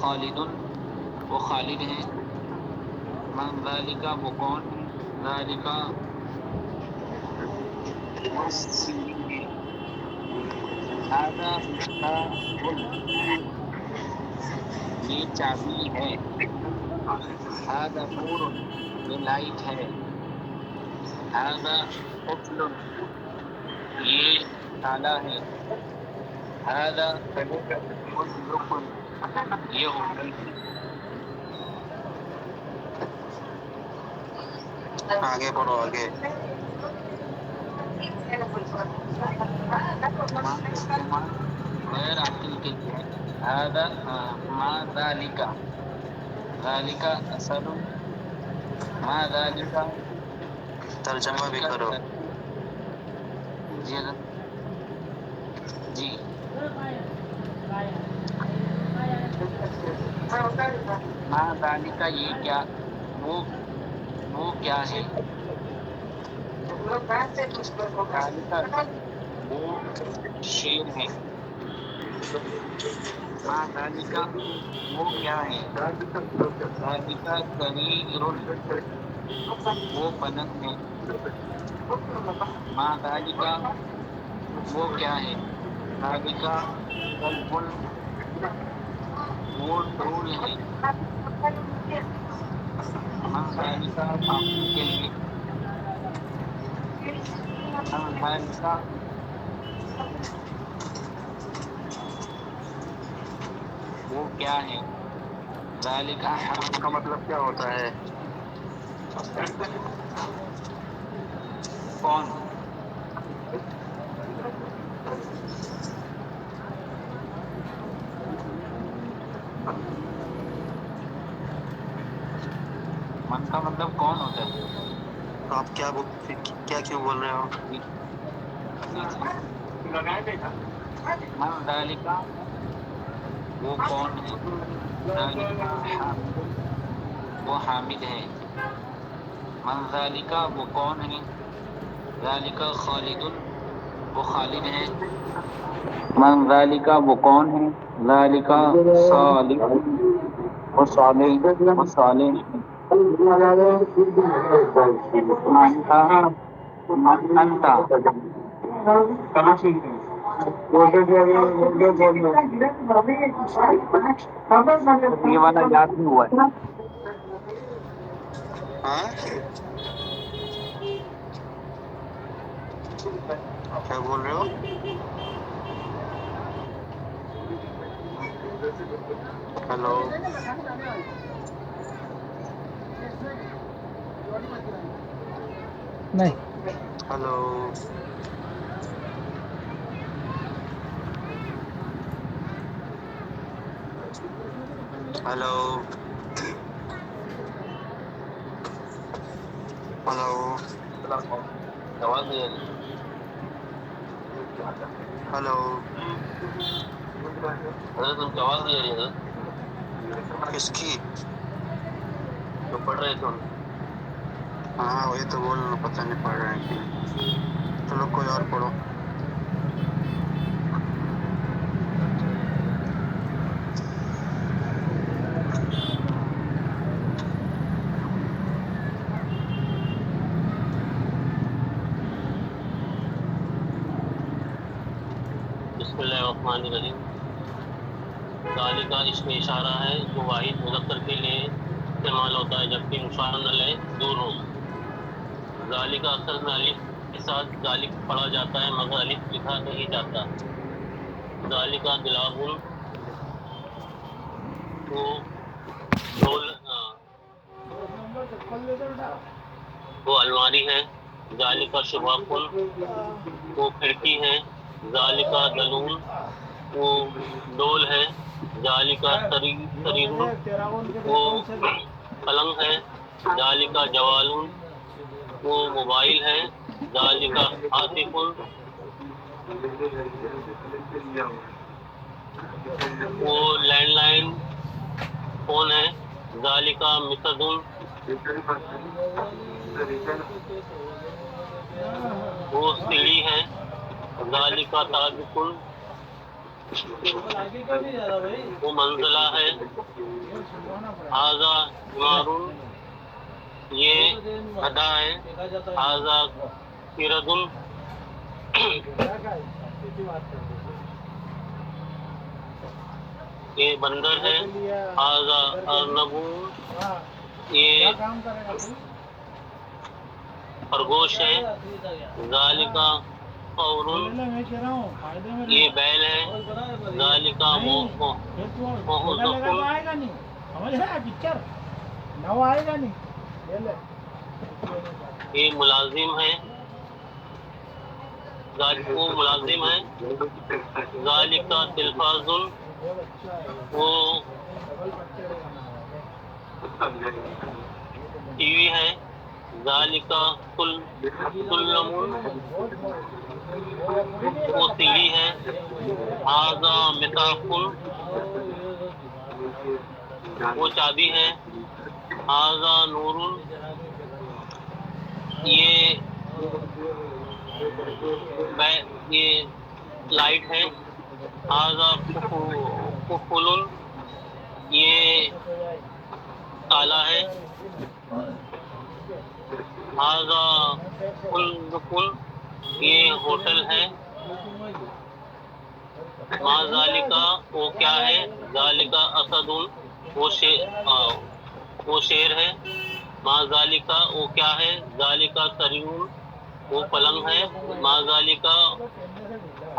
خالد وہ خالد ہیں، من ذالک وہ کون ہے، ذالک وہ سیڑھی ہے، ھذا مفتاح یہ چابی ہے، ھذا نور یہ لائٹ ہے، ھذا قفل یہ تالا ہے، ھذا فندق یہ ہوٹل ہے۔ آگے پڑھو آگے۔ ما استعمال غیر عاقل کے لیے ہے، ھذا ما ذالک ذالک اصل ما ذالک ترجمہ بھی ذالک کرو۔ جی حضرت جی ما ذالک یہ کیا وہ کیا ہے، ذالک وہ شیر ہے، ما ذالک وہ کیا ہے، ذالک سریر وہ پلنگ ہے، ما ذالک وہ کیا ہے، ذالک کلب وہ ڈول ہے، من ذالک عاقل کے لیے، من ذالک وہ کیا ہے، ذالک اس کا مطلب کیا ہوتا ہے؟ کون، من کا مطلب کون ہوتا ہے؟ تو آپ کیا کیوں بول رہے ہو؟ جی من ذالک وہ کون ہے، ذالک حامد وہ حامد ہے، من ذالک وہ کون ہے، ذالک خالد وہ خالد ہے، من ذالک وہ کون ہے، ذالک صالح وہ صالح وہ صالح ہے، انتا یہ والا یاد نہیں ہوا ہے، ہاں کیا بول رہے ہو؟ ہیلو نہیں ہیلو ہیلو ہیلو آواز نہیں آ رہی، ہیلو حضرت ان کی آواز نہیں آ رہی حضرت، کس کی؟ جو پڑھ رہے تھے ان کی۔ ہاں وہی تو بول رہا ہوں، پتہ نہیں پڑھ رہے ہیں کہ نہیں۔ چلو کوئی اور پڑھو۔ بسم اللہ الرحمن الرحیم، ذالک اس میں اشارہ ہے جو واحد مذکر کے لیے استعمال ہوتا ہے جبکہ مشارہ لے دور ہو۔ ذالک اصل میں الف کے ساتھ ذالک پڑھا جاتا ہے مگر الف لکھا نہیں جاتا۔ ذالک دلابن وہ ڈول وہ الماری ہے، ذالک شباکن وہ کھڑکی ہے، ذالک دلون وہ ڈول ہے، ذالک سریر وہ پلنگ ہے، ذالک جوالن وہ موبائل ہے، ذالک ہاتف وہ لینڈ لائن فون ہے، ذالک مسدن وہ سیڑھی ہے، ذالک طابق وہ منزلہ ہے. ھذا حمار، یہ گدھا ہے. ھذا قرد، یہ بندر ہے. ھذا ارنب، یہ خرگوش ہے. ذالک فور، یہ بیل ہے. ذالک یہ ملازم ہے. وہ ملازم ہے. ذالک تلفاظ، وہ ٹی وی ہے. ذالک سلم، وہ سیڑھی ہے. ھذا مطاف، وہ چابی ہے. ھذا نور، یہ یہ لائٹ ہے. ھذا کفل، یہ تالا ہے. ھذا فندق، یہ ہوٹل ہے. ما ذالک، وہ کیا ہے. ذالک اسد، وہ شیر ہے. ما ذالک، وہ کیا ہے. ذالک سریون، وہ پلنگ ہے. ما ذالک،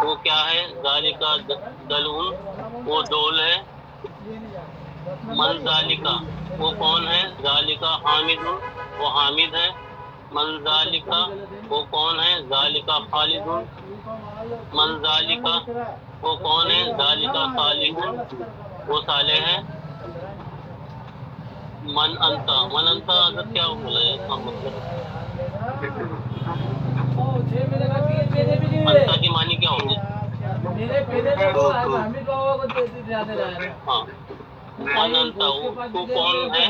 وہ کیا ہے. ذالک دلون، وہ ڈول ہے. من ذالک، وہ کون ہے. ذالک حامد، وہ حامد ہے. من ذالک، وہ کون ہے. ذالک خالد، من ذالک، وہ کون ہے. ذالک صالح، وہ صالح ہے. من انتا، من انتا حضرت کیا بولا ہے اس کا مطلب. انتا کی معنی کیا ہوگی. ہاں، من انتا، تو کون ہے.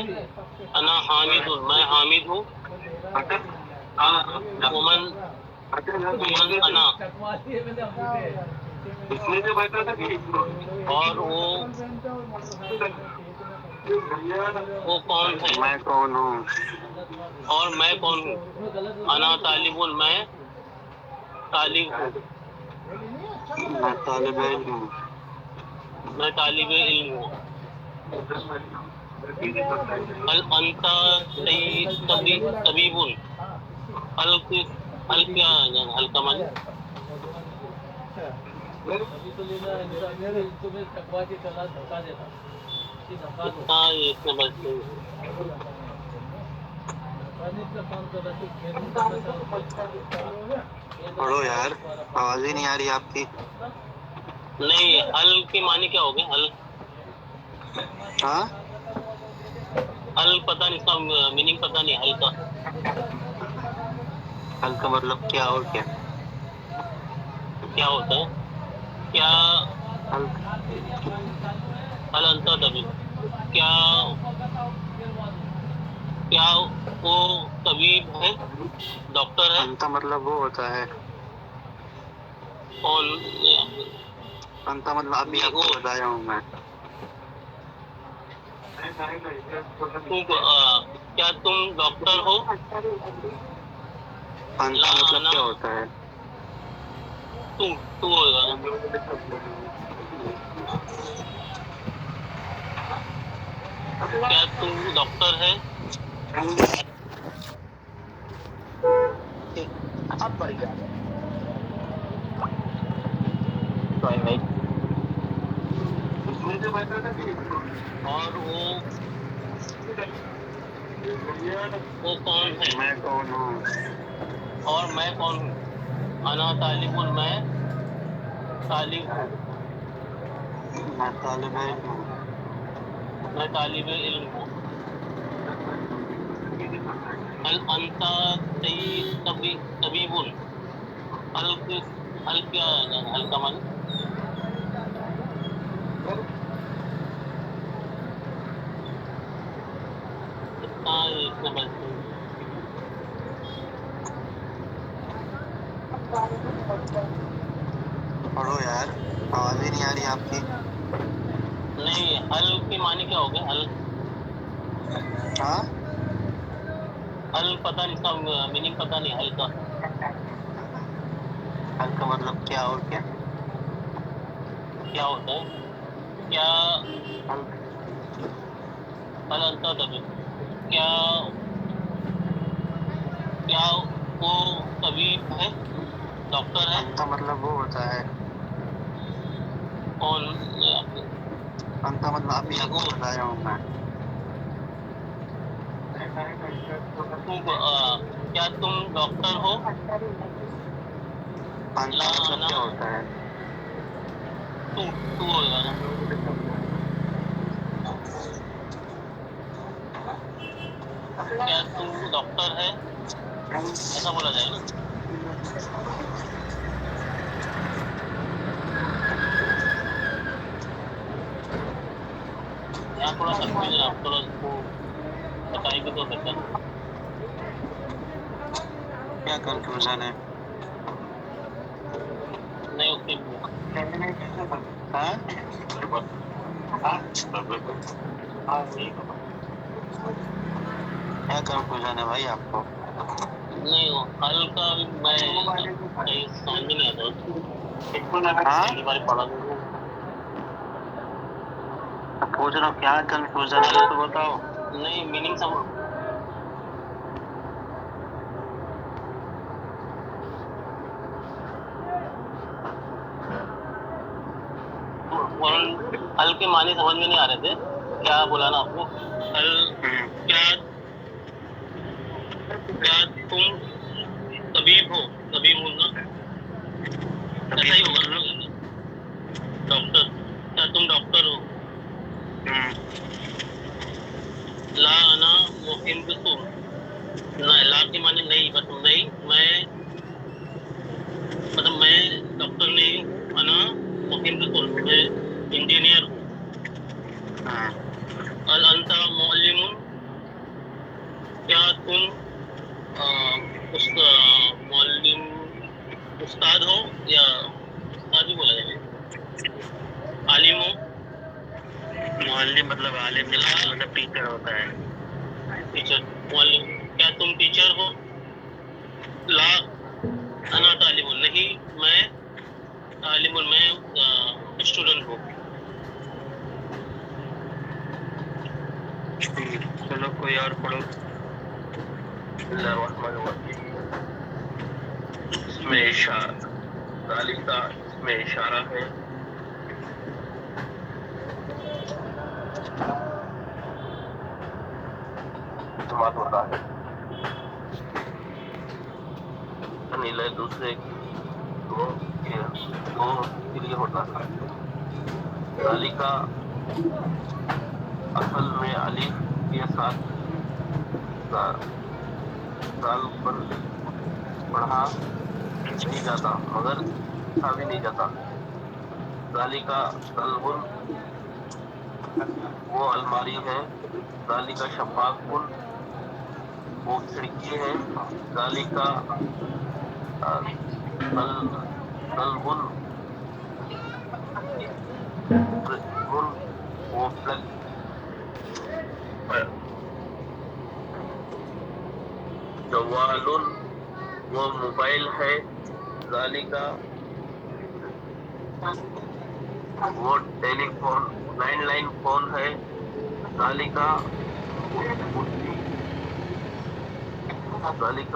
انا حامد، میں حامد ہوں. ومن انا، اور وہ کون ہے. میں کون ہوں. اور میں کون ہوں. انا طالب، میں طالب ہوں. میں طالب علم ہوں. میں طالب علم ہوں. هل انت طبیب، ہل کیا ہل کا معنی. اس میں بس پڑھو یار، آواز ہی نہیں آ رہی آپ کی. نہیں، ہل کے معنی کیا ہوگے. ہل، ہاں، ہل پتہ نہیں، اس کا میننگ پتہ نہیں. ہل کا حل کا مطلب کیا اور کیا. کیا ہوتا ہے. کیا حل ہل انتا طبیب، کیا وہ طبیب ہے. ڈاکٹر ہے. انتا مطلب وہ ہوتا ہے. کون. انتا مطلب ابھی آپ کو بتایا ہوں میں. کیا تم ڈاکٹر ہو. انتا مطلب کیا ہوتا ہے. تو ہوگا. کیا تم ڈاکٹر ہے. اب بڑھ گیا. اور وہ کون ہے. میں کون ہوں. اور میں کون ہوں. انا طالب، میں طالب ہوں. میں طالب علم ہوں. میں طالب علم ہوں. هل انت طبیب، ہل کیا ہل کا معنی. اس میں بس پڑھو یار، آواز ہی نہیں آ رہی آپ کی؟ نہیں، حل کے معنی کیا ہو گیا؟ حل ہاں حل پتہ نہیں، اس کا میننگ پتہ نہیں حل کا. حل کا مطلب کیا اور کیا؟ کیا ہوتا ہے؟ کیا حل حل انتا طبیب، کیا کیا وہ طبیب ہے، ڈاکٹر ہے؟ انتا مطلب وہ ہوتا ہے، کون؟ انتا مطلب ابھی آپ کو بتایا ہوں میں. کیا تم ڈاکٹر ہو؟ انتا مطلب کیا ہوتا ہے؟ تو ہوگا نا. کیا تم ڈاکٹر ہے، ایسا بولا جائے نا. یہاں تھوڑا کنفیوژن ہے، آپ تھوڑا اس کو بتائیں گے تو بہتر. کیا کنفیوژن ہے؟ نہیں اس کے ہاں کیا کنفیوژن ہے بھائی آپ کو؟ نہیں، حل کا بھی میں صحیح سمجھ میں نہیں آتا. ہاں پہلی بار پڑھا دوں. پوچھ رہا ہوں کیا کنفیوژن ہے تو بتاؤ. نہیں، میننگ سمجھ. حل کے معنی سمجھ میں نہیں آ رہے تھے. کیا بولا نا آپ نے؟ حل کیا تم طبیب ہو؟ طبیب ہوں نا، ایسا ہی ہوگا. ڈاکٹر، کیا تم ڈاکٹر ہو؟ لا انا مہندسون، لا کے معنی نہیں، بس نہیں، مطلب میں ڈاکٹر نہیں ہوں. انا مہندسون، میں انجینئر ہوں. هل انت معلم، کیا تم معلم استاد ہو، یا استاد بھی بولا جائے. عالم ہو، معلم مطلب عالم مطلب ٹیچر ہوتا ہے. ٹیچر. معلم، کیا تم ٹیچر ہو؟ لا انا طالب، نہیں میں طالب، میں اسٹوڈنٹ ہوں. چلو کوئی اور پڑھو. بسم اللہ الرحمن الرحیم. اس میں اشارہ، ذالک کا اس میں اشارہ ہے. استعمال ہوتا ہے نیلے دوسرے دو کے لیے ہوتا ہے. ذالک اصل میں الف کے ساتھ سال پر پڑھا نہیں جاتا، مگر لکھا بھی نہیں جاتا. ذالک قلب، وہ الماری ہے. ذالک شفاف، وہ کھڑکی ہے. ذالک قلب، وہ پلگ. جوال، وہ موبائل ہے. ذالک، وہ ٹیلی فون، لینڈ لائن فون ہے. ذالک ذالک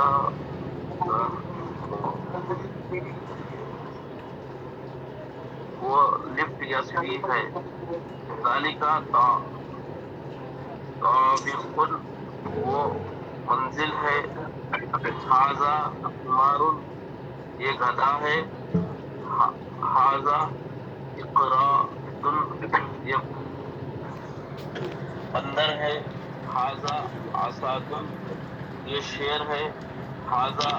وہ لفٹ یا سیڑھی ہے. ذالک طابق، وہ منزل ہے. ھذا حمار، یہ گدھا ہے. ھذا اقراۃ، یہ بندر ہے. ھذا اسد، یہ شیر ہے. ھذا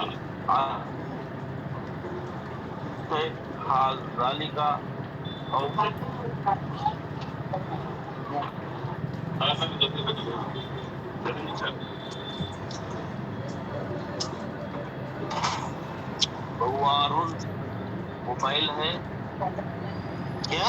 ہے. ذالک بوار، موبائل ہے. کیا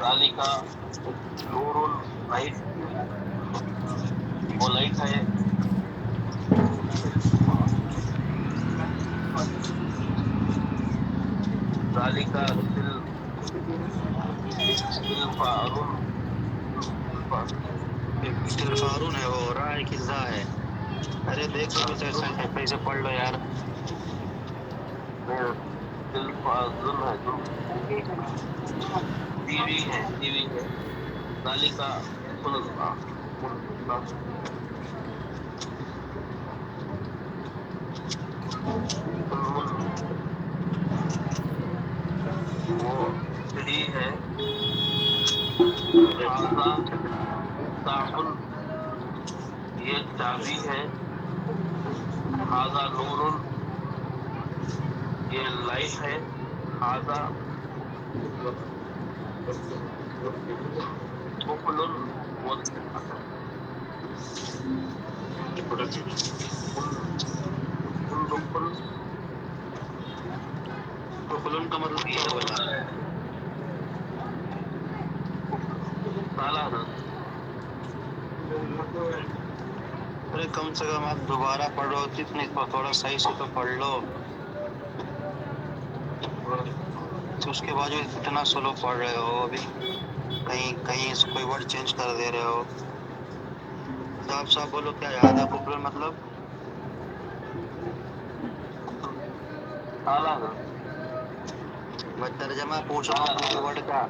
ذالک نور لائٹ، وہ لائٹ ہے۔ ذالک تلفارون ہے وہ، راہ کی ذا ہے۔ ارے دیکھ لو کیسے پڑھ لو یار۔ تلفازن ہے، ٹی وی ہے، ٹی وی ہے۔ ذالک اسم اللہ، وہ سڑی ہے۔ ہاذا مفتاح، یہ چابی ہے۔ ہاذا نور، یہ لائٹ ہے۔ ہاذا قفل، وہ قفلن کا مطلب کیا ہوگا؟ تالا ہے۔ ارے کم سے کم آپ دوبارہ پڑھ رہے ہو اتنی تھوڑا صحیح سے تو پڑھ لو، تو اس کے بعد اتنا سلو پڑھ رہے ہو، ابھی کہیں کوئی ورڈ چینج کر دے رہے ہو۔ صاحب بولو کیا یاد ہے قفلن مطلب؟ تالا ہے۔ میں ترجمہ پوچھ رہا ہوں پورے ورڈ کا۔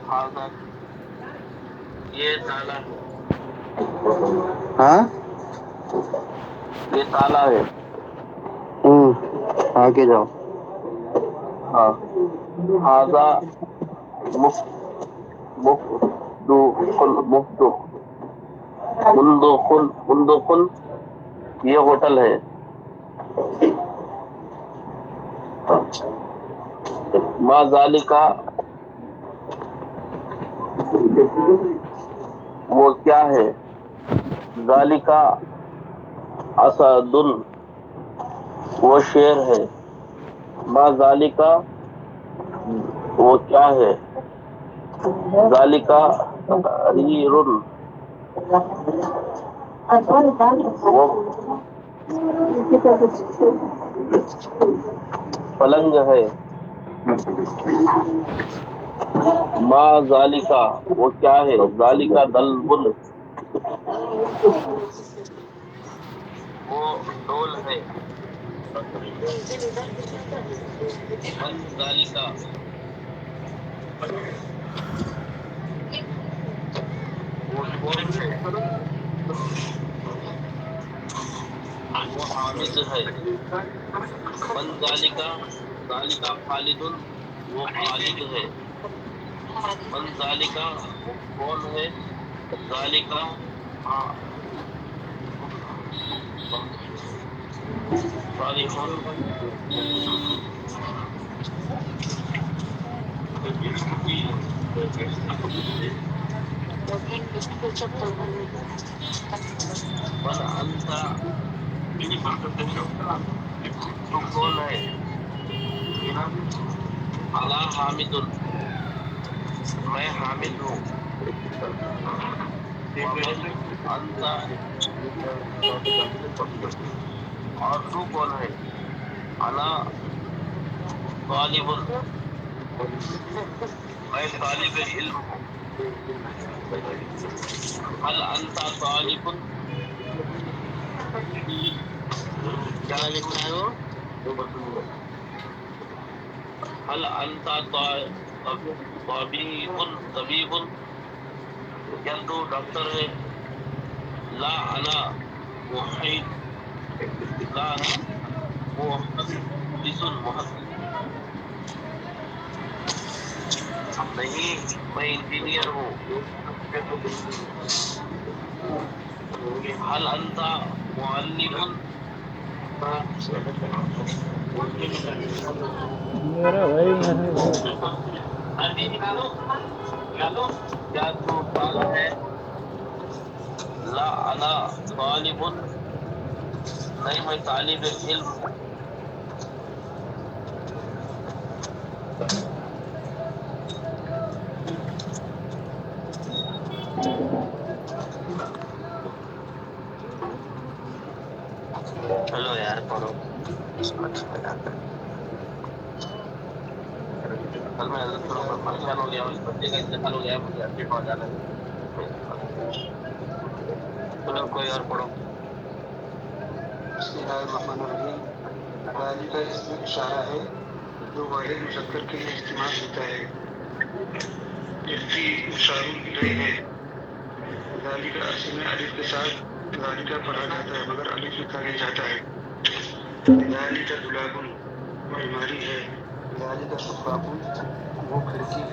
ہاذا، یہ تالا ہے، ہاں یہ تالا ہے۔ آگے جاؤ۔ ہاں، ہاذا مندوخل، یہ ہوٹل ہے۔ ما ذالکا، وہ کیا ہے؟ ذالکا اسدن، وہ شیر ہے۔ ما ذالکا، وہ کیا ہے؟ ذالکا حریرن، وہ پلنگ ہے۔ ما ذالکا، وہ کیا ہے؟ ذالکا دلبن، وہ ڈول ہے۔ من ذالک وہ کون ہے، وہ حامد ہے. من ذالک، ذالک خالد، وہ خالد ہے. من ذالک، وہ کون ہے، ذالک صالح. من انت، تو کون ہے، اعلی حامد، میں حامد ہوں. انت، اور تو کون ہے، انا طالب، میں طالب علم ہوں. هل انت طالب، کیا لکھ رہے ہو، هل انت طبیب، طبیب، کیا تو ڈاکٹر ہے. لا انا محیط، لا انا محدث، محدث نہیں، میں انجینئر ہوں. هل انت معلم، میرا بھائی ابھی نکالو، نکالو. کیا تو طالب ہے، لا انا طالب، نہیں میں طالب علم ہوں. چلو یار پڑھو. کل میں حضرت کروں پر پریشان ہو گیا ہوں، اس بچے کا انتقال ہو گیا ہے، مجھے اپڈیٹ ہو جانا ہے. چلو کوئی اور پڑھو. بسم اللہ الرحمن الرحیم. غالی کا اسم اشارہ ہے جو واحد مذکر کے لیے استعمال ہوتا ہے، جبکہ مشار الیہ ہے. غالی کا اصل میں الف کے ساتھ غالی کا پڑھا جاتا ہے مگر الف لکھا نہیں جاتا ہے. غالی کا دلابن، وہ الماری ہے. غالی کا شفاقن، وہ کھڑکی ہے.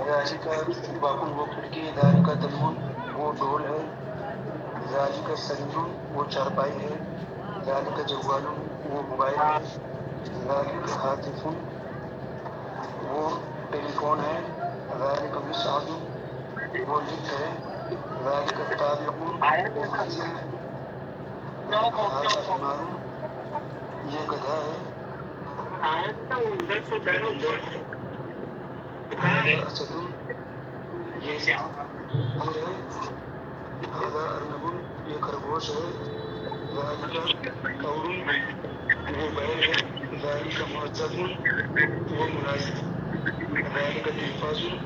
غالی کا شفاقن، وہ کھڑکی ہے. غالی کا دلون، وہ ڈول ہے. غالی کا سریرن، وہ چارپائی ہے. غالی کا جوالن، وہ موبائل ہے. غالی کا ہاتفن، وہ ٹیلی فون ہے. غالی کا مسعدن، وہ لفٹ ہے. غالی کا تابعن، وہ منزل ہے. غالی حمارن، یہ گدھا ہے. غالی اسدن، یہ شیر ہے. غالی ارنبن، یہ خرگوش ہے. غالی کا قورن، وہ بیل ہے. غالی کا معذبن، وہ ملازم. غالی کا تلفازن،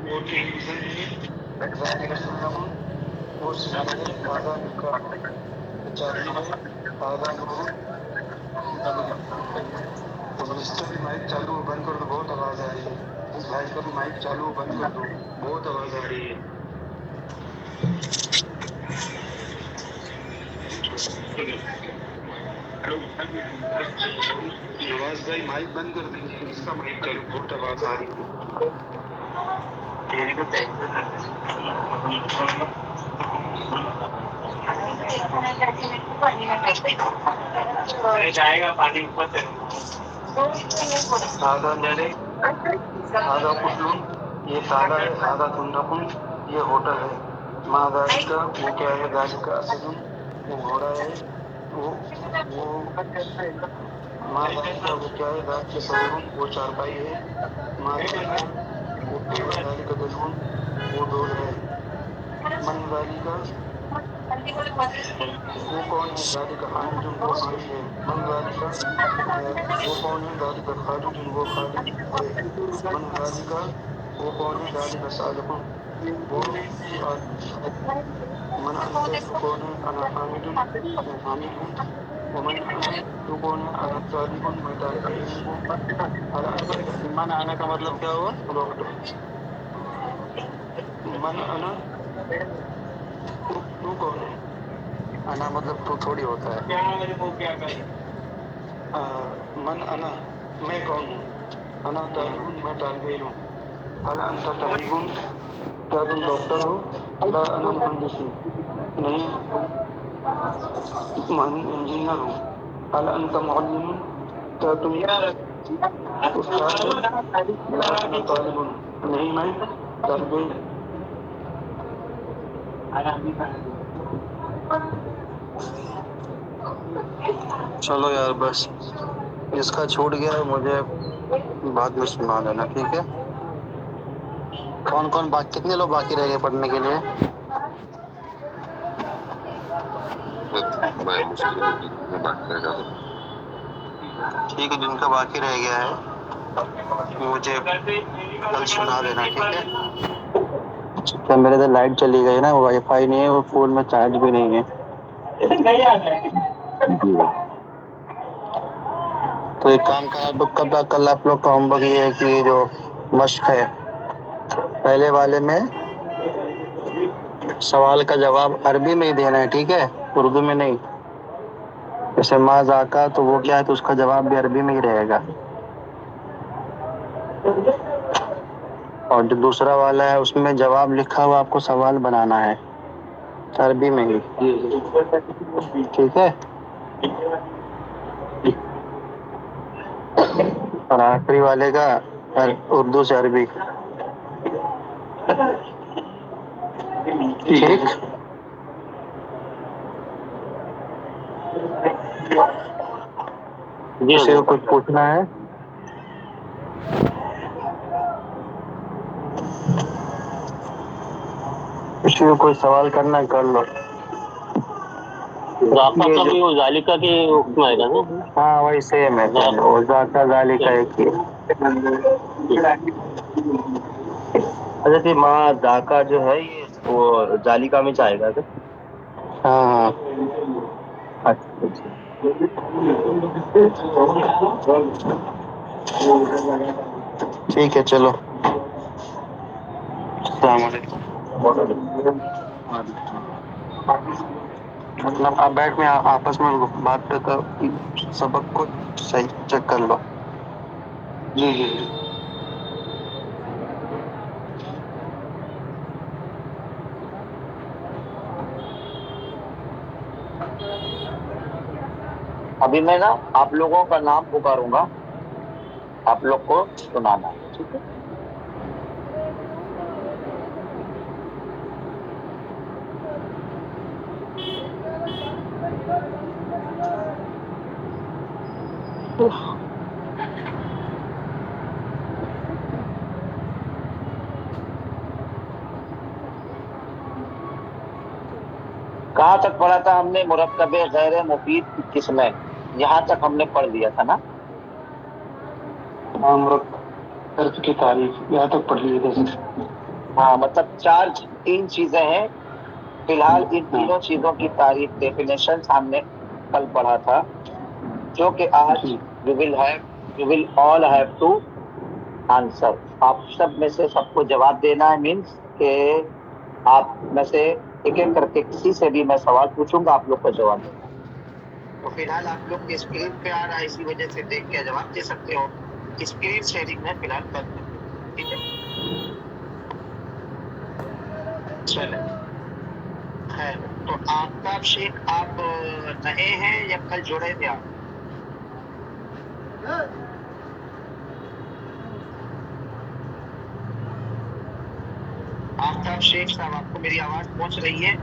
وہ ٹیلی ویژن ہے. غالی کا سلمن، وہ سیڑھی ہے. هذا نکاح، چابی ہے. هذا نور، گلستہ بھی مائک چالو و بند کر دو، بہت آواز آ رہی ہے. اس بھائی کا بھی مائک چالو و بند کر دو، بہت آواز آ رہی ہے. نواز بھائی مائک بند کر دیجیے، اس کا مائک چالو، بہت آواز آ رہی ہے. جائے گا پانی اوپر سے. هذا نور، هذا قتل، یہ تالا ہے. هذا فندق، یہ ہوٹل ہے. ما ذالک، وہ کیا ہے. ذالک اسد، وہ گھوڑا ہے. وہ ما ذالک، وہ کیا ہے. ذالک سریر، وہ چارپائی ہے. ما ذالک، وہ کیا ہے. ذالک دلون، وہ ڈول ہے. من ذالک، وہ کون ہے. ذالک حامد، وہ حامد ہے. من ذالک، وہ کون ہے. ذالک خالد، وہ خالد ہے. من ذالک، وہ کون ہے؟ ذالک صادقون وہ سوال من انت تو کون ہے؟ انا حامد میں حامد ہوں ومن انا تو کون ہے؟ انا طالب میں طالب علم ہوں الا انت من آنا کا مطلب کیا ہوا؟ من انا تو کون ہے؟ انا مطلب تو تھوڑی ہوتا ہے. من انا میں کون ہوں؟ انا طالب میں طالب علم ہوں الا انت طبیب کیا تم ڈاکٹر ہو؟ لا انا مہندس نہیں انجینئر ہوں الا انت معلم کیا تم استاد ہو؟ لا انا طالب نہیں میں طالب علم. چلو یار بس جس کا چھوٹ گیا ہے مجھے بعد میں سنا دینا، ٹھیک ہے؟ کون کون کتنے لوگ باقی رہ گئے پڑھنے کے لیے؟ ٹھیک ہے، جن کا باقی رہ گیا ہے مجھے کل سنا دینا، ٹھیک ہے؟ میرے ادھر لائٹ چلی گئی نا، وائی فائی نہیں ہے، وہ فون میں چارج بھی نہیں ہے. تو ایک کام کرا، کل آپ لوگ کا ہوم ورک یہ ہے کہ جو مشق ہے پہلے والے میں سوال کا جواب عربی میں ہی دینا ہے، ٹھیک ہے؟ اردو میں نہیں. جیسے ما ذاکا تو وہ کیا ہے، تو اس کا جواب بھی عربی میں ہی رہے گا. اور جو دوسرا والا ہے اس میں جواب لکھا ہوا آپ کو سوال بنانا ہے عربی میں ہی، ٹھیک ہے؟ اور آخری والے کا اردو سے عربی، ٹھیک؟ جی کسی کو حضرت. کچھ پوچھنا ہے؟ کسی کو کوئی سوال کرنا ہے کر لو. ذاکا یہ کا جو بھی وہ ذالکا کے حکم آئے گا نا. ہاں وہی سیم ہے، وہ ذاکا ذالکا ایک ہی ہے. حضرت ماں ذاکا جو ہے یہ وہ ذالکا میں چاہے گا. ہاں ہاں. ٹھیک ہے چلو، السلام علیکم. مطلب آپ بیٹھ میں آپس میں بات کر سبق کو صحیح چیک کر لو. جی جی جی. ابھی میں نا آپ لوگوں کا نام پکاروں گا، آپ لوگ کو سنانا ہے، ٹھیک ہے؟ کہاں تک پڑھا تھا ہم نے؟ مرکب غیر مفید کی قسمیں، یہاں تک ہم نے پڑھ لیا تھا نا. ہاں حرف کی تعریف یہاں تک پڑھ لیے تھے. ہاں مطلب تین چیزیں ہیں فی الحال. ان تینوں چیزوں کی تعریف ڈیفینیشن ہم نے کل پڑھا تھا، جو کہ آج you will all have to answer. آپ سب میں سے سب کو جواب دینا ہے، مینس کہ آپ میں سے ایک ایک کر کے کسی سے بھی میں سوال پوچھوں گا، آپ لوگ کو جواب دینا ہے. تو فی الحال آپ لوگ کی اسکرین پہ آ رہا ہے، اسی وجہ سے دیکھ کے جواب دے سکتے ہو. اسکرین شیئرنگ میں فی الحال بند کر دیں، ٹھیک ہے؟ چلیں خیر. تو آفتاب شیخ آپ نئے ہیں یا کل جڑے تھے آپ؟ آفتاب شیخ صاحب آپ کو میری آواز پہنچ رہی ہے؟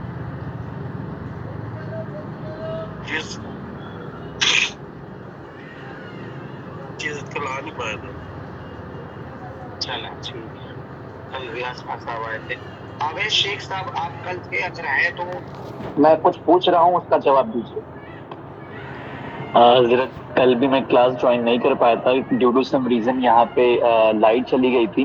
کل آ نہیں پایا تھا. چلیں ٹھیک ہے. کل ریاض خان صاحب آئے تھے. آویش شیخ صاحب آپ کل تھے، اگر ہیں تو میں کچھ پوچھ رہا ہوں اس کا جواب دیجیے. حضرت کل بھی میں کلاس جوائن نہیں کر پایا تھا ڈیو ٹو سم ریزن. یہاں پہ لائٹ چلی گئی تھی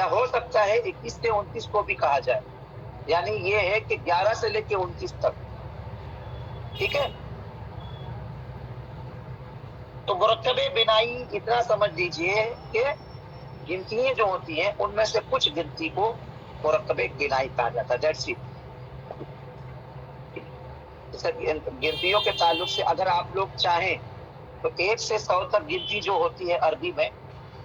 یا ہو سکتا ہے 21 سے 29 کو بھی کہا جائے، یعنی یہ ہے کہ 11 سے لے کے 29 تک، ٹھیک ہے؟ تو مرکب بنائی اتنا سمجھ لیجئے کہ گنتیاں جو ہوتی ہیں ان میں سے کچھ گنتی کو مرکب بنائی کہا جاتا ہے. That's it. گنتیوں کے تعلق سے اگر آپ لوگ چاہیں تو 1 سے 100 تک گنتی جو ہوتی ہے عربی میں،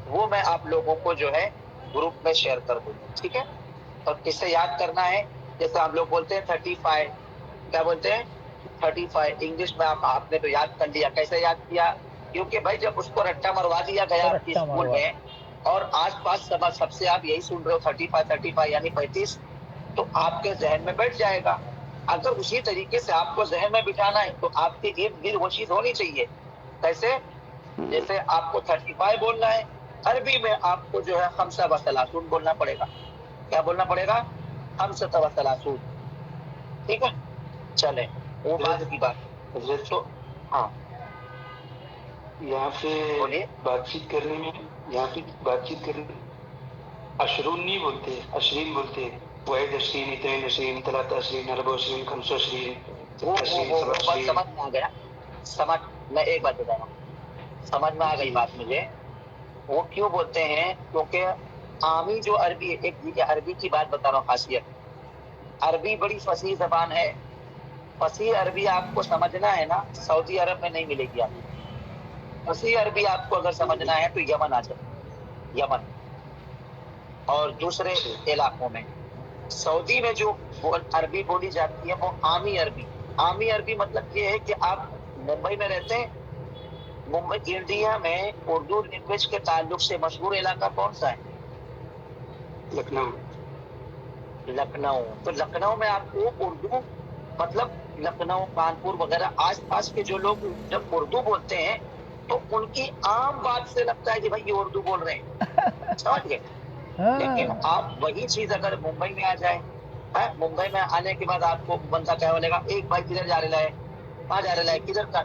وہ میں آپ لوگوں کو جو ہے گروپ میں شیئر کر دوں گا، ٹھیک ہے؟ اور اسے یاد کرنا ہے، جیسے ہم لوگ بولتے ہیں 35، کیا بولتے ہیں 35 انگلش میں. آپ نے تو یاد کر لیا. کیسے یاد کیا؟ کیونکہ بھائی جب اس کو رٹا مروا دیا گیا آپ کی اسکول میں اور آس پاس سب سے آپ یہی سن رہے ہو 35 یعنی 35، تو آپ کے ذہن میں بیٹھ جائے گا. اگر اسی طریقے سے آپ کو ذہن میں بٹھانا ہے تو آپ کے ارد گرد وہ چیز ہونی چاہیے. کیسے؟ جیسے آپ کو 35 بولنا ہے، عربی میں آپ کو جو ہے 35 بولنا پڑے گا. کیا بولنا پڑے گا؟ 35. ٹھیک ہے؟ چلیں وہ بات کی بات. تو ہاں یہاں پہ بولیے. بات چیت کرنے میں اشرون نہیں بولتے، اشرین بولتے. واحد اشرین، اثنین اشرین، ثلاثہ اشرین، اربع اشرین، خمس اشرین، ست اشرین، سبع وہ بات اشرین. سمجھ میں آ گیا. میں ایک بات بتا رہا ہوں، سمجھ میں آ گئی بات مجھے. وہ کیوں بولتے ہیں؟ کیونکہ عامی جو عربی، ایک عربی کی بات بتا رہا ہوں خاصیت. عربی بڑی فصیح زبان ہے. فصیح عربی آپ کو سمجھنا ہے نا، سعودی عرب میں نہیں ملے گی آپ کو. فصیح عربی آپ کو اگر سمجھنا ہے تو یمن آ جائے، یمن اور دوسرے علاقوں میں. سعودی میں جو عربی بولی جاتی ہے وہ عامی عربی. عامی عربی مطلب یہ ہے کہ آپ ممبئی میں رہتے ہیں، ممبئی انڈیا میں اردو لینگویج کے تعلق سے مشہور علاقہ کون سا ہے؟ لکھنؤ. تو لکھنؤ میں آپ کو اردو، مطلب لکھنؤ، کانپور وغیرہ آس پاس کے جو لوگ جب اردو بولتے ہیں تو ان کی عام بات سے لگتا ہے کہ بھائی یہ اردو بول رہے ہیں، سمجھ گئے؟ لیکن آپ وہی چیز اگر ممبئی میں آ جائے، ممبئی میں آنے کے بعد آپ کو بندہ کیا بولے گا؟ ایک بھائی کدھر جا رہا ہے؟ کہاں جا رہا ہے؟ کدھر کا؟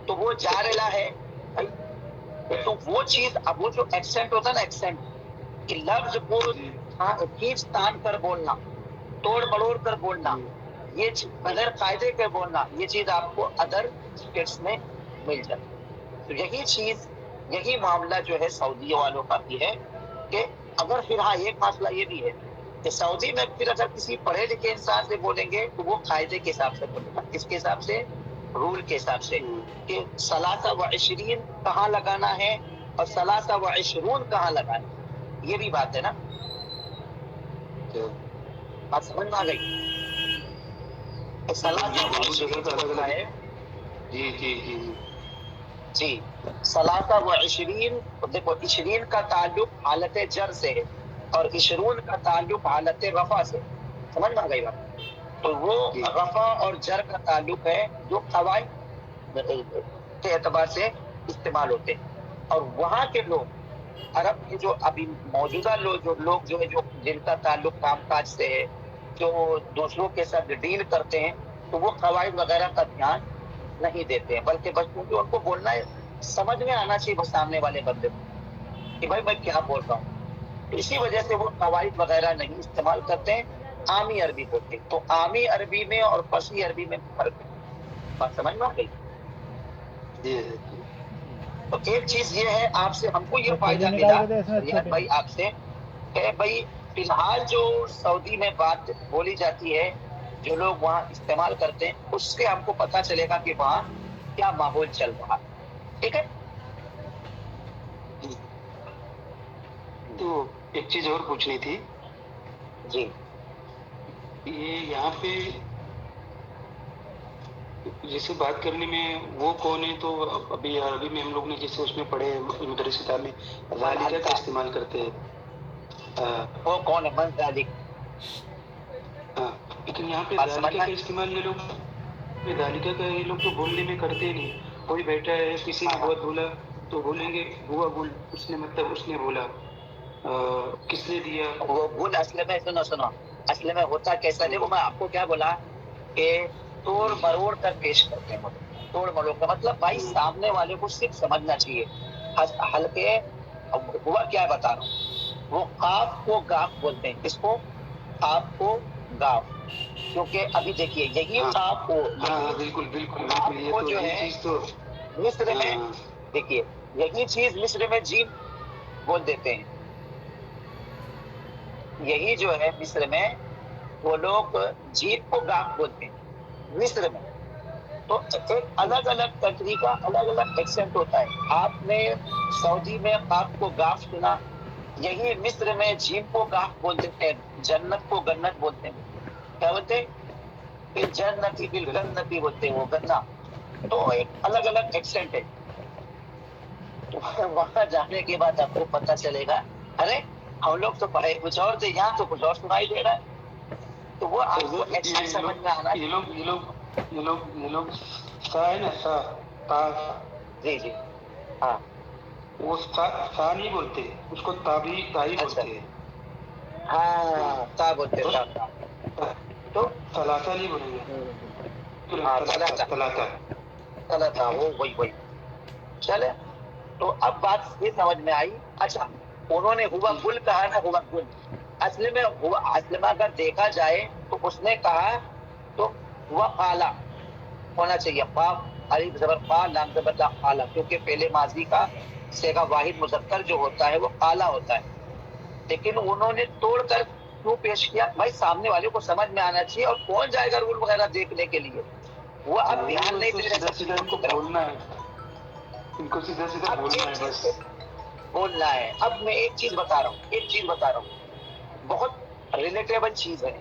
تو وہ جا رہا ہے بھائی. تو وہ چیز، اب وہ جو ایکسنٹ ہوتا ہے نا، ایکسنٹ کہ لفظ کو کھینچ تان کر بولنا، توڑ مڑوڑ کر بولنا، یہ بغیر قاعدے کے بولنا، یہ چیز آپ کو ادر اسٹیٹس میں مل جاتی. تو یہی چیز، یہی معاملہ جو ہے سعودی والوں کا بھی ہے کہ اگر پھر ہاں ایک مسئلہ یہ بھی ہے کہ سعودی میں پھر اگر کسی پڑھے لکھے انسان سے بولیں گے تو وہ قاعدے کے حساب سے بولے گا. کس کے حساب سے؟ رول کے حساب سے کہ 23 کہاں لگانا ہے اور 23 کہاں لگانا ہے. یہ بھی بات ہے نا، بات سمجھ میں آ گئی؟ 23 جو ہوتا ہے، جی جی جی جی 23، دیکھو 20 کا تعلق حالت جر سے ہے اور 20 کا تعلق حالت رفع سے. سمجھ میں آ گئی بات؟ تو وہ رفع اور جر کا تعلق ہے جو قواعد کے اعتبار سے استعمال ہوتے ہیں. اور وہاں کے لوگ، عرب کے جو ابھی موجودہ لوگ جو ہے، جو جن کا تعلق کام کاج سے ہے، جو دوسروں کے ساتھ ڈیل کرتے ہیں، تو وہ قواعد وغیرہ کا دھیان نہیں دیتے ہیں، بلکہ بس کیونکہ ان کو بولنا ہے، سمجھ میں آنا چاہیے بس سامنے والے بندے کو کہ بھائی میں کیا بول رہا ہوں. تو اسی وجہ سے وہ قواعد وغیرہ نہیں استعمال کرتے ہیں، عامی عربی بولتے ہیں. تو عامی عربی میں اور فصیح عربی میں فرق ہے. بات سمجھ میں آ گئی؟ جی. تو ایک چیز یہ ہے، آپ سے ہم کو یہ فائدہ ملا ریاض بھائی آپ سے کہ بھائی فی الحال جو سعودی میں بات بولی جاتی ہے، جو لوگ وہاں استعمال کرتے ہیں، اس سے ہم کو پتا چلے گا کہ وہاں کیا ماحول چل رہا. ٹھیک ہے؟ تو ایک چیز اور پوچھنی تھی. جی یہ یہاں پہ جیسے بات کرنے میں وہ کون ہے؟ تو ابھی عربی میں ہم لوگ نے جیسے اس میں پڑھے مدرس کتاب میں ذالکہ کا استعمال کرتے ہیں. وہ کون ہے؟ من ذالک. ہاں، لیکن یہاں پہ بات ذالکہ سمجھنا. کا استعمال ذالکہ کا یہ لوگ تو بولنے میں کرتے نہیں. کوئی بیٹھا ہے، کسی نے بہت بولا تو بولیں گے ہوا بول، اس نے مطلب اس نے بولا، کس نے دیا. وہ بول اصل میں سنو اصل میں ہوتا کیسا؟ دیکھو میں آپ کو کیا بولا کہ توڑ مروڑ کر پیش کرتے ہیں. توڑ مروڑ کا مطلب بھائی سامنے والے کو صرف سمجھنا چاہیے. ہلکے ہوا کیا بتا رہا ہوں وہ قاف کو گاف بولتے ہیں. کس کو؟ قاف کو گاف. کیونکہ ابھی دیکھیے یہی قاف کو بالکل بالکل قاف بالکل، یہ کو تو جو یہ ہے چیز تو مصر میں دیکھیے یہی چیز مصر میں جیم بول دیتے ہیں. یہی جو ہے مصر میں وہ لوگ جیم کو گاف بولتے ہیں مصر میں. تو ایک الگ الگ کنٹری کا الگ الگ ایکسنٹ ہوتا ہے. آپ نے سعودی میں قاف کو گاف سنا، یہی مصر میں جیم کو گاف بول دیتے ہیں. جنت کو گنت بولتے ہیں. کیا بولتے ہیں؟ پھر جنتی بالگنتی بولتے ہیں، وہ گنا. تو ایک الگ الگ ایکسنٹ ہے. تو وہاں جانے کے بعد آپ کو پتہ چلے گا ارے ہم لوگ تو پڑھے کچھ اور تھے، یہاں تو کچھ اور سنائی دے رہا ہے. تو وہ آپ کو ایکسنٹ سمجھ میں آنا. یہ لوگ سا ہے نا، تا جی جی ہاں وہ سا نہیں بولتے، اس کو تابی تائی اچھا بولتے ہیں. ہاں تا بولتے تا. تو تلاتا نہیں بولیں گے. ہاں تلاتا تلاتا. تھا وہ وہی چلے. تو اب بات یہ سمجھ میں آئی. اچھا انہوں نے ہوا گل کہا نا، ہوا گل اصل میں ہوا، اصل میں اگر دیکھا جائے تو اس نے کہا تو ہوا قالا ہونا چاہیے. قا الف زبر قا لام زبر لا قالا، کیونکہ پہلے ماضی کا صیغہ واحد مذکر جو ہوتا ہے وہ قالا ہوتا ہے. لیکن انہوں نے توڑ کر کیوں پیش کیا؟ بھائی سامنے والے کو سمجھ میں آنا چاہیے، اور کون جائے گا رول وغیرہ دیکھنے کے لیے؟ وہ اب دھیان نہیں دے رہے سیدھا سب سیدھا چیزوں ان کی کو طرف. بولنا ہے، ان کو سیدھا سیدھا اب بولنا ایک ہے چیز بس. کو بولنا ہے. اب میں ایک چیز بتا رہا ہوں بہت ریلیٹیبل چیز ہے.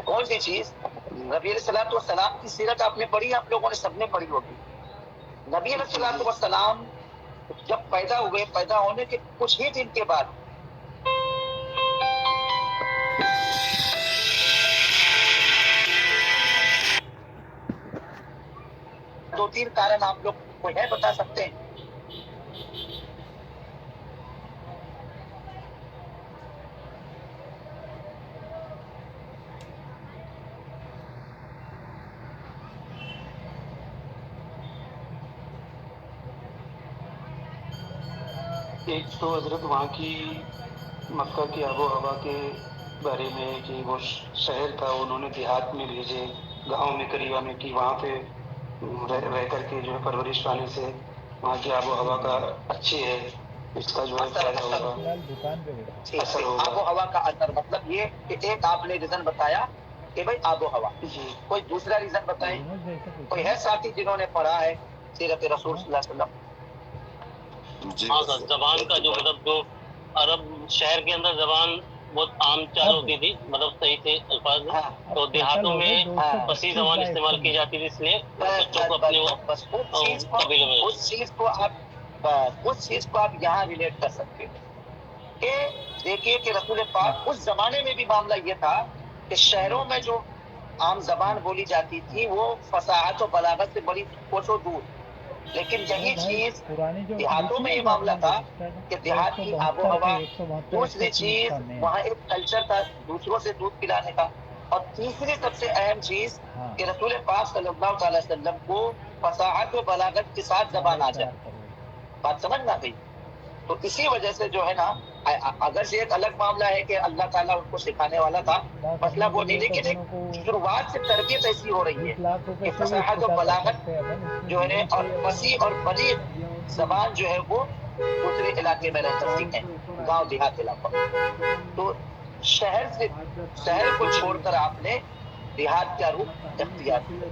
کون سی چیز؟ نبی علیہ الصلوۃ والسلام کی سیرت آپ نے پڑھی، آپ لوگوں نے سب نے پڑھی ہوگی. نبی علیہ الصلوۃ والسلام جب پیدا ہوئے، پیدا ہونے کے کچھ ہی دن کے بعد دو تین کارن آپ لوگ کوئی ہے بتا سکتے ہیں؟ ایک تو حضرت وہاں کی مکہ کی آب و ہوا کے بارے میں کہ وہ شہر تھا، انہوں نے دیہات میں بھیجے، گاؤں میں قریبا میں کی، وہاں پہ رہ کر کے جو ہے پرورش پانے سے وہاں کی آب و ہوا کا اچھی ہے، اس کا جو ہے فائدہ ہوگا، اثر ہوگا. آب و ہوا کا اثر مطلب یہ کہ ایک آپ نے ریزن بتایا کہ بھائی آب و ہوا. جی کوئی دوسرا ریزن بتائیں؟ کوئی ہے ساتھی جنہوں نے پڑھا ہے سیرت رسول صلی اللہ علیہ وسلم؟ جی ہاں بس سر، زبان کا جو مطلب جو عرب شہر کے اندر زبان بہت عام چال ہوتی تھی، مطلب صحیح سے الفاظ. ہاں تو دیہاتوں میں فصیح زبان استعمال کی جاتی تھی، اس لیے بچوں کو اپنے وہ بس قبیلوں میں اس چیز کو آپ یہاں ریلیٹ کر سکتے ہو کہ دیکھیے کہ رسول پاک اس زمانے میں بھی معاملہ یہ تھا کہ شہروں میں جو عام زبان بولی جاتی تھی وہ فصاحت و بلاغت سے بڑی کوسوں دور. لیکن یہی چیز دیہاتوں میں یہ معاملہ تھا کہ دیہات کی آب و ہوا. دوسری چیز وہاں ایک کلچر تھا دوسروں سے دودھ پلانے کا. اور تیسری سب سے اہم چیز کہ رسول پاک صلی اللہ تعالی وسلم کو فصاحت و بلاغت کے ساتھ زبان آ جائے. بات سمجھ نہ گئی؟ تو اسی وجہ سے جو ہے نا، اگر سے ایک الگ معاملہ ہے کہ اللہ تعالیٰ ان کو سکھانے والا تھا، مسئلہ وہ نہیں، لیکن ایک شروعات سے تربیت ایسی ہو رہی ہے کہ فصاحت و بلاغت جو ہے اور فصیح اور بلیغ زبان جو ہے وہ دوسرے علاقے میں رہ کر سیکھیں، گاؤں دیہات علاقوں میں. تو شہر کو چھوڑ کر آپ نے دیہات کا رخ اختیار کیا.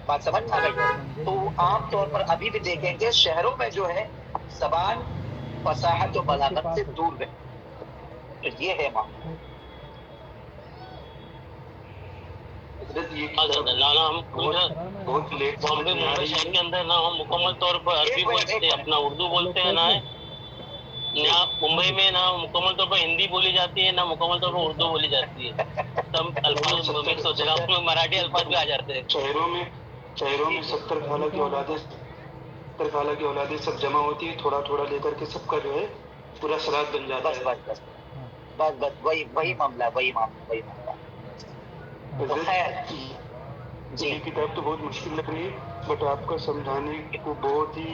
بات سمجھ نہ گئی؟ تو عام طور پر ابھی بھی دیکھیں گے شہروں میں جو ہے زبان فصاحت و بلاغت سے دور ہے. تو یہ ہے معاملہ. حضرت یہ ہاں سر، نا ہم بہت لیٹ سمجھ میں آ ممبئی رہی شہر ہے. کے اندر نہ ہم مکمل طور پر عربی بولتے ہیں، اپنا اردو بولتے ہیں، نہ ممبئی میں نہ مکمل طور پر ہندی بولی جاتی ہے، نہ مکمل طور پر اردو بولی جاتی ہے. سب الفاظ مکس ہوتے ہیں، مراٹھی الفاظ بھی آ جاتے ہیں. شہروں میں 70 خالہ کی اولادیں سب جمع ہوتی ہے، تھوڑا تھوڑا لے کر کے سب کا جو ہے پورا سراد بن جاتا بس ہے. بس بس بس بس وہی معاملہ. تو خیر جی یہ کتاب تو بہت مشکل لگ رہی ہے، بٹ آپ کا سمجھانے کو بہت ہی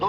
2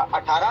18,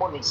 19।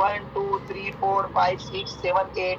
1 2 3 4 5 6 7 8,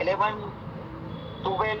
11 12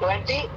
20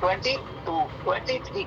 22 23,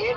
1,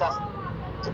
10,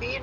3,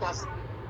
10,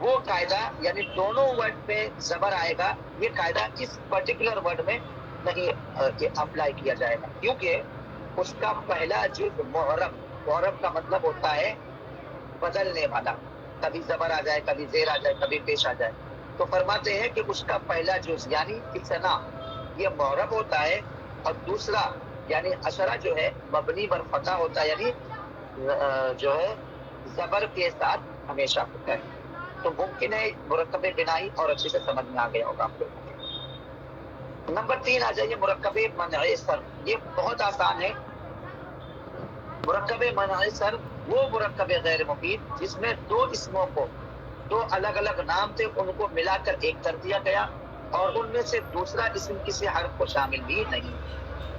وہ قاعدہ یعنی دونوں ورڈ پہ زبر آئے گا، یہ قاعدہ اس پرٹیکولر ورڈ میں نہیں اپلائی کیا جائے گا، کیونکہ اس کا پہلا جز محرب، محرب کا مطلب ہوتا ہے بدلنے والا، کبھی زبر آ جائے، کبھی زیر آ جائے، کبھی پیش آ جائے. تو فرماتے ہیں کہ اس کا پہلا جز یعنی اسنا یہ محرب ہوتا ہے، اور دوسرا یعنی اشرہ جو ہے مبنی بر فتح ہوتا ہے، یعنی جو ہے زبر کے ساتھ ہمیشہ ہوتا ہے. تو ممکن ہے مرکب بنائی اور اچھے سے سمجھ میں آ گیا ہوگا آپ لوگوں کو. نمبر 3 آ جائیے مرکب منع صرف. یہ بہت آسان ہے. مرکب منع صرف وہ مرکب غیر مفید جس میں دو اسموں کو، دو الگ الگ نام تھے، ان کو ملا کر ایک کر دیا گیا، اور ان میں سے دوسرا اسم کسی حرف کو شامل بھی نہیں.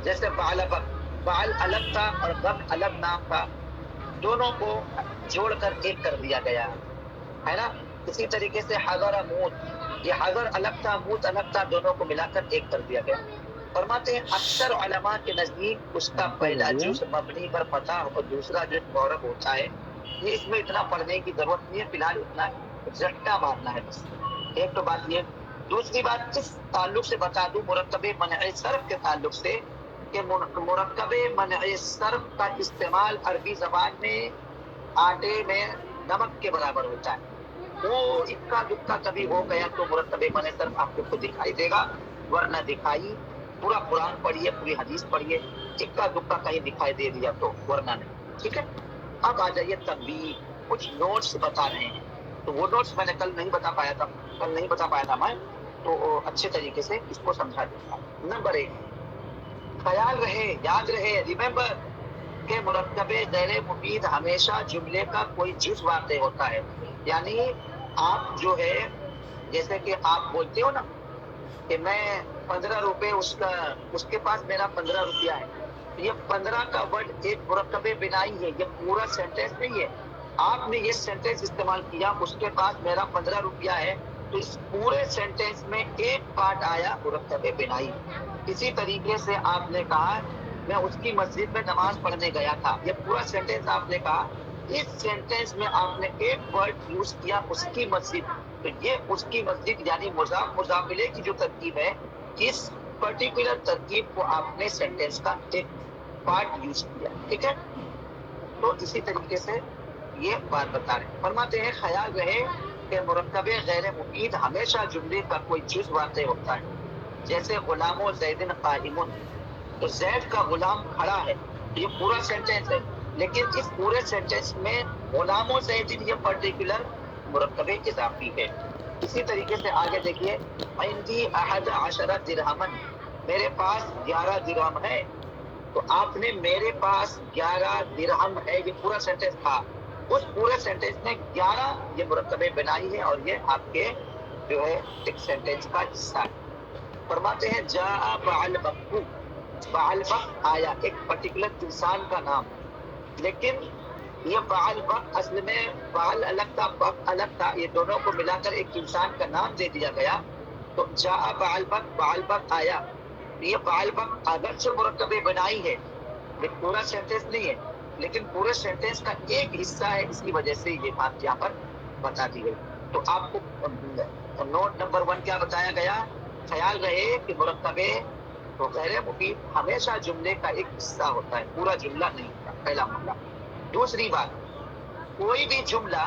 جیسے بعل بک، بعل الگ تھا اور بک الگ نام تھا، دونوں کو جوڑ کر ایک کر دیا گیا ہے نا. اسی طریقے سے حضر موت، یہ حضر الگ تھا، موت الگ تھا، دونوں کو ملا کر ایک کر دیا گیا. فرماتے ہیں اکثر علماء کے نزدیک اس کا پہلا جز مبنی پر فتح اور دوسرا جز معرب ہوتا ہے. یہ اس میں اتنا پڑھنے کی ضرورت نہیں ہے، فی الحال اتنا جھٹکا مارنا ہے بس. ایک تو بات یہ. دوسری بات اس تعلق سے بتا دوں مرکب منع صرف کے تعلق سے کہ مرکب منع صرف کا استعمال عربی زبان میں آٹے میں نمک کے برابر ہوتا ہے. وہ اکا دکا کبھی ہو گیا تو مرکب منع صرف آپ کو دکھائی دے گا، ورنہ دکھائی پورا قرآن پڑھیے، پوری حدیث پڑھیے، اکا دکا کہیں دکھائی دے دیا تو، ورنہ نہیں. ٹھیک ہے. اب آ جائیے تنبیہ، کچھ نوٹس بتا رہے ہیں. تو وہ نوٹس میں نے کل نہیں بتا پایا تھا میں، تو اچھے طریقے سے اس کو سمجھا دوں گا. نمبر 1، خیال رہے، یاد رہے، ریمبر کہ مرکب غیر مفید ہمیشہ جملے کا کوئی جز واقع ہوتا ہے. یعنی آپ جو ہے جیسے کہ آپ بولتے ہو نا کہ میں 15 روپے اس کے پاس میرا 15 روپیہ ہے، یہ 15 کا ورڈ ایک مرکب بنائی ہے، یہ پورا سینٹینس نہیں ہے. آپ نے یہ سینٹینس استعمال کیا، اس کے پاس میرا 15 روپیہ ہے، تو اس پورے سینٹینس میں ایک پارٹ آیا مرکب بنائی. اسی طریقے سے آپ نے کہا میں اس کی مسجد میں نماز پڑھنے گیا تھا، یہ پورا سینٹینس آپ نے کہا، اس سینٹینس میں آپ نے ایک ورڈ یوز کیا اس کی مسجد. تو یہ اس کی مسجد یعنی مضاف مضاف الیہ کی جو ترکیب ہے، اس پرٹیکولر ترکیب کو آپ نے سینٹینس کا ایک پارٹ یوز کیا. ٹھیک ہے. تو اسی طریقے سے یہ بات بتا رہے ہیں. فرماتے ہیں خیال رہے کہ مرکب غیر مفید ہمیشہ جملے کا کوئی جز واقع ہوتا ہے. جیسے غلام و زیدن قائم، تو زید کا غلام کھڑا ہے، یہ پورا سینٹینس ہے، لیکن اس پورے سینٹینس میں غلام و زیدن یہ پرٹیکولر مرکب اضافی ہے. اسی طریقے سے آگے دیکھیے عندی 11 درہمن، میرے پاس 11 درہم ہے. تو آپ نے میرے پاس 11 درہم ہے، یہ پورا سینٹینس تھا. اس پورے سینٹینس میں 11 یہ مرکب بنائی ہے، اور یہ آپ کے جو ہے ایک سینٹینس کا حصہ ہے. فرماتے ہیں جاء بعل بکو، بعل بک آیا، ایک پرٹیکولر انسان کا نام. لیکن یہ بعل بک اصل میں بعل الگ تھا، بک الگ تھا، یہ دونوں کو ملا کر ایک انسان کا نام دے دیا گیا. تو جاء بعل بک آیا. یہ بعل بک اگرچہ مرکب بنائی ہے، یہ پورا سینٹینس نہیں ہے، لیکن پورے سینٹینس کا ایک حصہ ہے، اس کی وجہ سے یہ بات یہاں پر بتا دی گئی. تو آپ کو نوٹ نمبر 1 کیا بتایا گیا؟ خیال رہے کہ مرکب غیر مفید ہمیشہ جملے کا ایک حصہ ہوتا ہے، پورا جملہ نہیں ہوتا. پہلا معاملہ. دوسری بات، کوئی بھی جملہ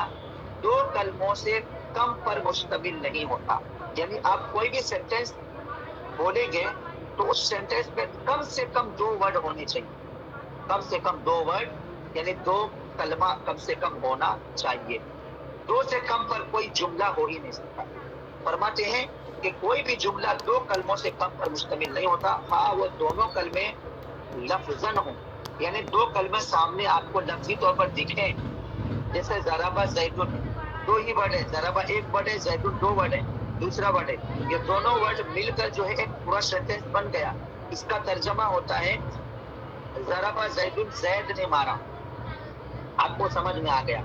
2 کلموں سے کم پر مشتمل نہیں ہوتا. یعنی آپ کوئی بھی سینٹینس بولیں گے تو اس سینٹینس میں کم سے کم 2 ورڈ ہونے چاہیے. کم سے کم 2 ورڈ یعنی 2 کلمہ کم سے کم ہونا چاہیے. 2 سے کم پر کوئی جملہ ہو ہی نہیں سکتا. فرماتے ہیں کہ کوئی بھی جملہ 2 کلموں سے کم پر مشتمل نہیں ہوتا، ہاں وہ دونوں کلمے لفظاً ہوں، یعنی 2 کلمے سامنے آپ کو لفظی طور پر دکھیں. جیسے ضربہ زیدن 2 ہی ورڈ ہے، ضربہ 1 ورڈ ہے، زیدن 2 ورڈ ہے، دوسرا ورڈ ہے. یہ دونوں ورڈ مل کر جو ہے ایک پورا سینٹینس بن گیا. اس کا ترجمہ ہوتا ہے ضربہ زیدن، زید نے مارا. آپ کو سمجھ میں آ گیا.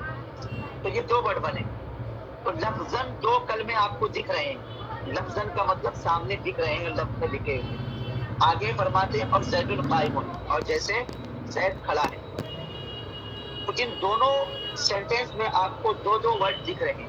تو یہ 2 ورڈ بنے. تو لفظاً 2 کلمے آپ کو دکھ رہے ہیں، لفظاً کا مطلب سامنے دکھ رہے ہیں، لفظ میں لکھے ہوئے. آگے فرماتے ہیں اور زید القائم، اور جیسے زید کھڑا ہے. تو ان دونوں سینٹینس میں آپ کو 2 ورڈ دکھ رہے ہیں.